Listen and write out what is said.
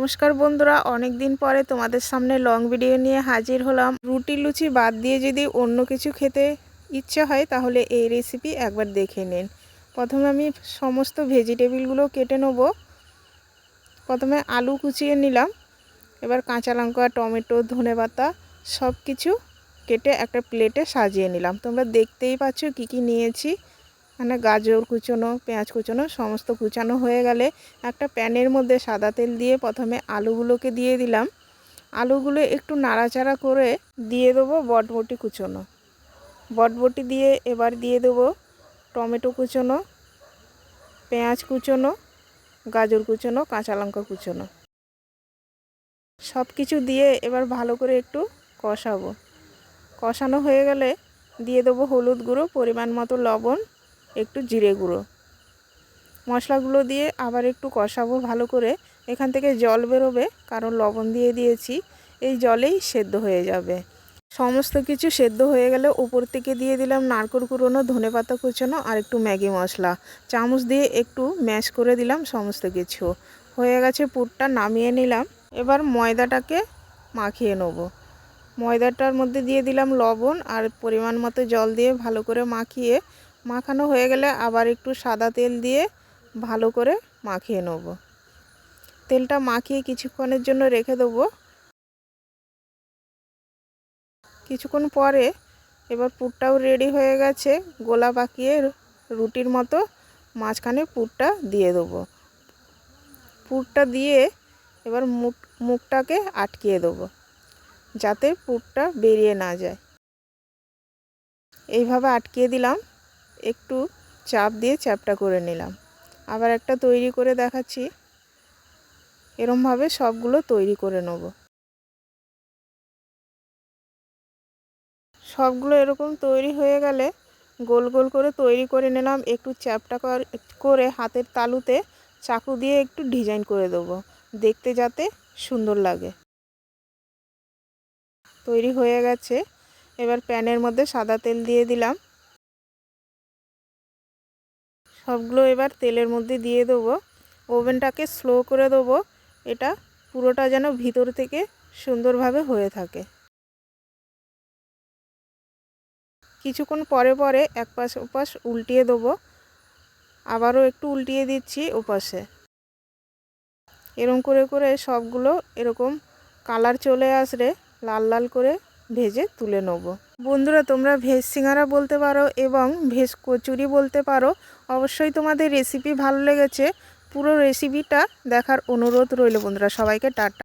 নমস্কার বন্ধুরা, অনেক দিন পরে তোমাদের সামনে লং ভিডিও নিয়ে হাজির হলাম। রুটি লুচি বাদ দিয়ে যদি অন্য কিছু খেতে ইচ্ছে হয় তাহলে এই রেসিপি একবার দেখে নিন। প্রথমে আমি সমস্ত ভেজিটেবিলগুলো কেটে নেব। প্রথমে আলু কুচিয়ে নিলাম, এবার কাঁচা লঙ্কা, টমেটো, ধনেপাতা সব কিছু কেটে একটা প্লেটে সাজিয়ে নিলাম। তোমরা দেখতেই পাচ্ছ কি কি নিয়েছি। মানে গাজর কুচোনো, পেঁয়াজ কুচোনো সমস্ত কুচানো হয়ে গেলে একটা প্যানের মধ্যে সাদা তেল দিয়ে প্রথমে আলুগুলোকে দিয়ে দিলাম। আলুগুলো একটু নাড়াচাড়া করে দিয়ে দেবো বটবটি কুচোনো। বটবটি দিয়ে এবার দিয়ে দেবো টমেটো কুচোনো, পেঁয়াজ কুচোনো, গাজর কুচোনো, কাঁচা লঙ্কা কুচোনো। সব কিছু দিয়ে এবার ভালো করে একটু কষাবো। কষানো হয়ে গেলে দিয়ে দেবো হলুদ গুঁড়ো, পরিমাণ মতো লবণ, একটু জিরে গুঁড়ো। মশলাগুলো দিয়ে আবার একটু কষাবো ভালো করে। এখান থেকে জল বেরোবে, কারণ লবণ দিয়ে দিয়েছি। এই জলেই সেদ্ধ হয়ে যাবে। সমস্ত কিছু সেদ্ধ হয়ে গেলে উপর থেকে দিয়ে দিলাম নারকেল কুড়োনো, ধনেপাতা কুচোনো আর একটু ম্যাগি মশলা। চামচ দিয়ে একটু ম্যাশ করে দিলাম সমস্ত কিছু। হয়ে গেছে পুরটা, নামিয়ে নিলাম। এবার ময়দাটাকে মাখিয়ে নেব। ময়দাটার মধ্যে দিয়ে দিলাম লবণ আর পরিমাণ মতো জল দিয়ে ভালো করে মাখানো হয়ে গেলে আবার একটু সাদা তেল দিয়ে ভালো করে মাখিয়ে নেব। তেলটা মাখিয়ে কিছুক্ষণের জন্য রেখে দেবো। কিছুক্ষণ পরে এবার পুরটাও রেডি হয়ে গেছে। গোলা পাকিয়ে রুটির মতো মাঝখানে পুরটা দিয়ে দেবো। পুরটা দিয়ে এবার মুখটাকে আটকিয়ে দেবো যাতে পুরটা বেরিয়ে না যায়। এইভাবে আটকিয়ে দিলাম, একটু চাপ দিয়ে চ্যাপটা করে নিলাম। আবার একটা তৈরি করে দেখাচ্ছি। এরমভাবে সবগুলো তৈরি করে নেব। সবগুলো এরকম তৈরি হয়ে গেলে গোল গোল করে তৈরি করে নিলাম। একটু চ্যাপটা করে হাতের তালুতে চাকু দিয়ে একটু ডিজাইন করে দেবো, দেখতে যাতে সুন্দর লাগে। তৈরি হয়ে গেছে। এবার প্যানের মধ্যে সাদা তেল দিয়ে দিলাম। সবগুলো এবার তেলের মধ্যে দিয়ে দেবো। ওভেনটাকে স্লো করে দেবো, এটা পুরোটা যেন ভিতর থেকে সুন্দরভাবে হয়ে থাকে। কিছুক্ষণ পরে পরে এক পাশ ওপাশ উল্টিয়ে দেবো। আবারও একটু উল্টিয়ে দিচ্ছি ওপাশে। এরকম করে করে সবগুলো এরকম কালার চলে আসলে লাল লাল করে ভেজে তুলে নেব। বন্ধুরা, তোমরা ভেজ সিঙ্গারা বলতে পারো এবং ভেজ কচুরি বলতে পারো। অবশ্যই তোমাদের রেসিপি ভালো লেগেছে। পুরো রেসিপিটা দেখার অনুরোধ রইল বন্ধুরা। সবাইকে টাটা।